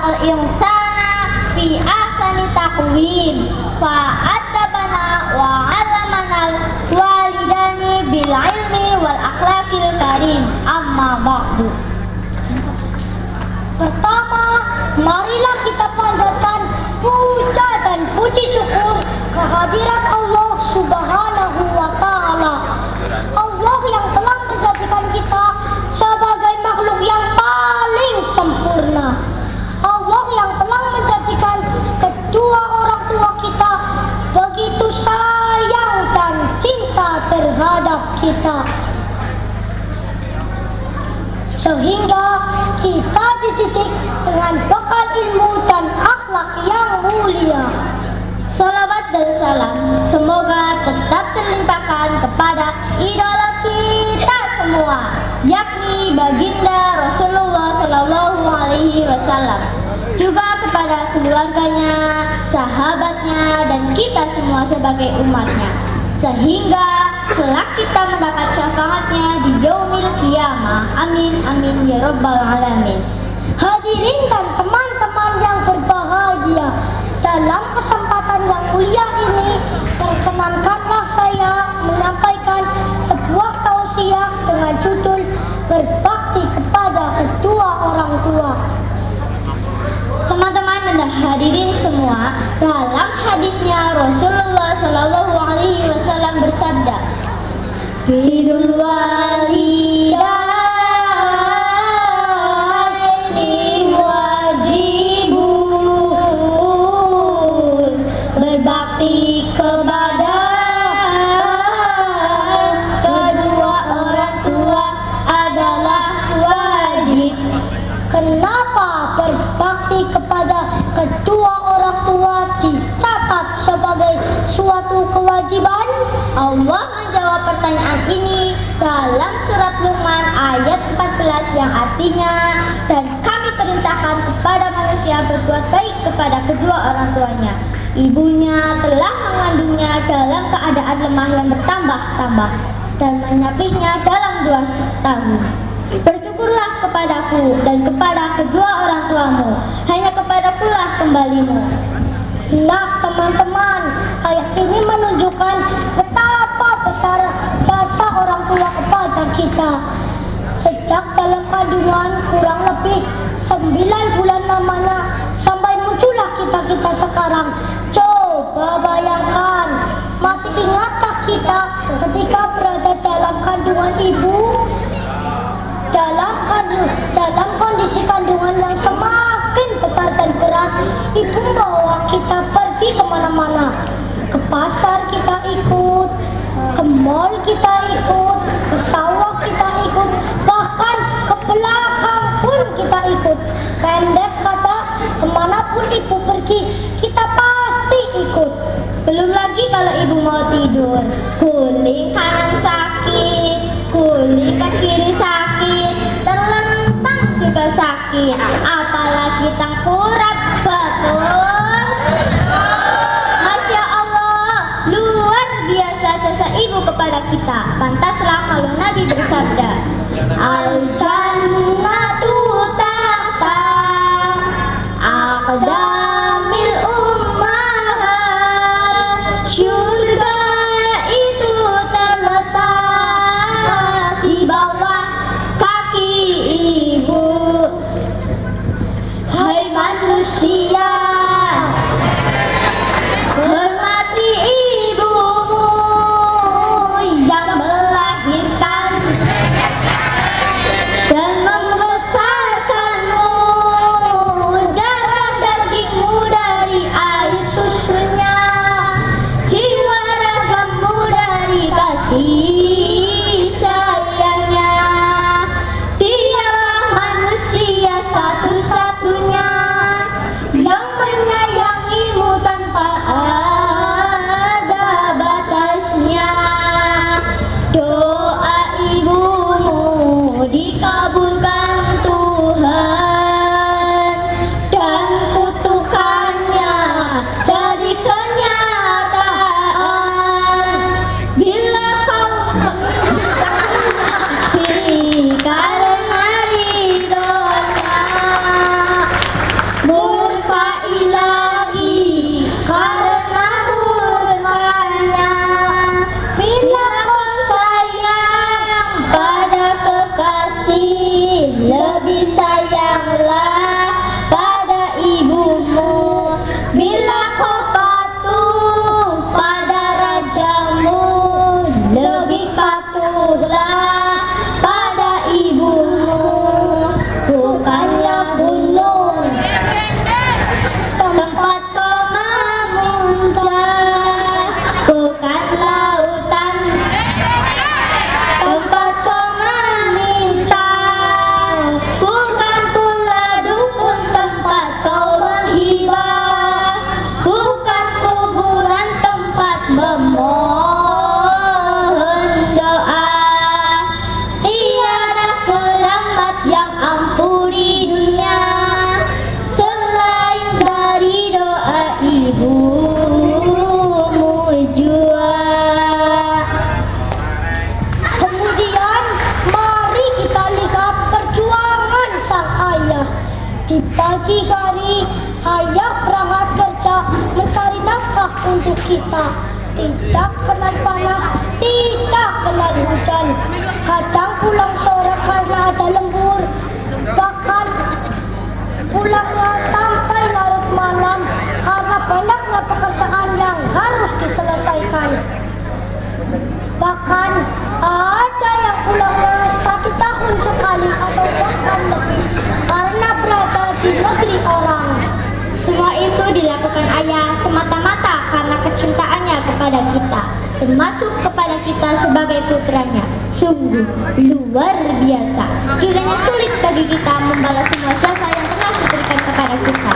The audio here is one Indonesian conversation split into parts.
khalaqal insana fi ahsani taqwim fa'adabana wa 'allamanal walidani bil ilmi wal akhlaqil karim. Amma ba'du. Pertama, marilah kita panjatkan puja dan puji syukur kehadirat Allah Subhanahu wa Ta'ala. Allah yang telah menjadikan kita sebagai makhluk yang paling sempurna. Allah yang telah menjadikan kedua orang tua kita begitu sayang dan cinta terhadap kita, sehingga kita dididik dengan bekal ilmu dan akhlak yang mulia. Salawat dan salam semoga tetap terlimpahkan kepada idola kita semua, yakni baginda Rasulullah Shallallahu Alaihi Wasallam, juga kepada keluarganya, sahabatnya, dan kita semua sebagai umatnya, sehingga kelak kita mendapat syafaatnya di yaumil qiyamah. Amin amin ya rabbal alamin. Hadirin dan teman-teman yang berbahagia, dalam kesempatan yang mulia ini perkenankanlah saya menyampaikan sebuah tausiah dengan judul berbakti kepada kedua orang tua. Teman-teman dan hadirin semua, dalam hadisnya Rasulullah Shallallahu Alaihi Wasallam bersabda, birrul walidaini wajibun, berbakti kepada kedua orang tua adalah wajib. Kenapa berbakti kepada kedua orang tua dicatat sebagai suatu kewajiban? Allah menjawab pertanyaan ini dalam surat Luqman ayat 14 yang artinya, dan kami perintahkan kepada manusia berbuat baik kepada kedua orang tuanya. Ibunya telah mengandungnya dalam keadaan lemah yang bertambah-tambah dan menyapihnya dalam 2 tahun. Bersyukurlah kepadaku dan kepada kedua orang tuamu, hanya kepadakulah kembalimu. Nah teman-teman, ayat ini menunjukkan betapa besar jasa orang tua kepada kita. Sejak dalam kandungan kurang lebih 9 bulan lamanya sampai muncullah kita sekarang. Coba bayangkan, masih ingatkah kita ketika berada dalam kandungan ibu? Dalam kondisi kandungan yang semakin besar dan berat, ibu membawa kita pergi kemana-mana. Ke pasar kita ikut, ke mall kita ikut, ke sawah kita ikut, bahkan ke belakang pun kita ikut. Pendek kata, kemanapun ibu pergi, kita pasti ikut. Belum lagi kalau ibu mau tidur, guling kanan sakit, guling ke kiri sakit, terlentang juga sakit, apalagi tengkurap, betul? Masya Allah, luar biasa jasa ibu kepada kita. Pantaslah kalau Nabi bersabda, al-jannatu tahta aqdamil ummahat, surga itu terletak di bawah kaki ibu. Hai manusia, hormati ibumu yang melahirkan dan membesarkanmu. Darah dagingmu dari air susunya, jiwa ragamu dari kasih sayangnya. Dialah manusia satu-satunya yang Di pagi hari, ayah berangkat kerja mencari nafkah untuk kita. Tidak kenal panas, tidak kenal hujan. Kadang pulang sore karena ada lembur. Bahkan pulangnya sampai larut malam karena banyaknya pekerjaan yang harus diselesaikan. Bahkan ada yang pulangnya 1 tahun sekali atau bahkan lebih karena berada di negeri orang. Semua itu dilakukan ayah semata-mata karena kecintaannya kepada kita, termasuk kepada kita sebagai putranya. Sungguh luar biasa. Kiranya sulit bagi kita membalas semua jasa yang telah diberikan kepada kita.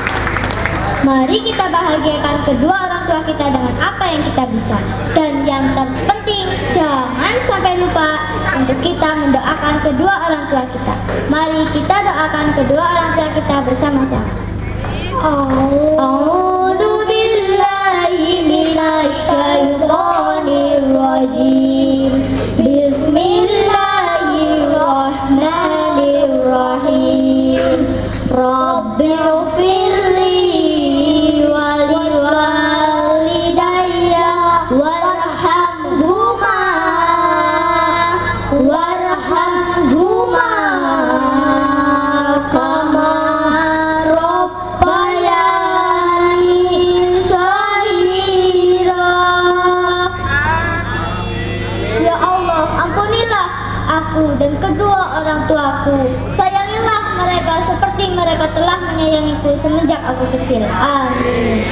Mari kita bahagiakan kedua orang tua kita dengan apa yang kita bisa. Dan yang terpenting, jangan sampai lupa untuk kita mendoakan kedua orang tua kita. Mari kita doakan kedua orang tua kita bersama-sama. A'udzu billahi minasy syaithanir rajim. Bismillahirrahmanirrahim. Rabbighfirli wa liwalidayya warhamhuma kama rabbayani shaghira. Ya Allah, ampunilah aku dan kedua orang tuaku. Sayangilah mereka seperti mereka telah menyayangiku semenjak aku kecil. Amin.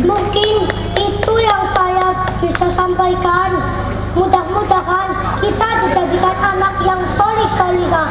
Mungkin itu yang saya bisa sampaikan. Mudah-mudahan kita dijadikan anak yang solih-solihah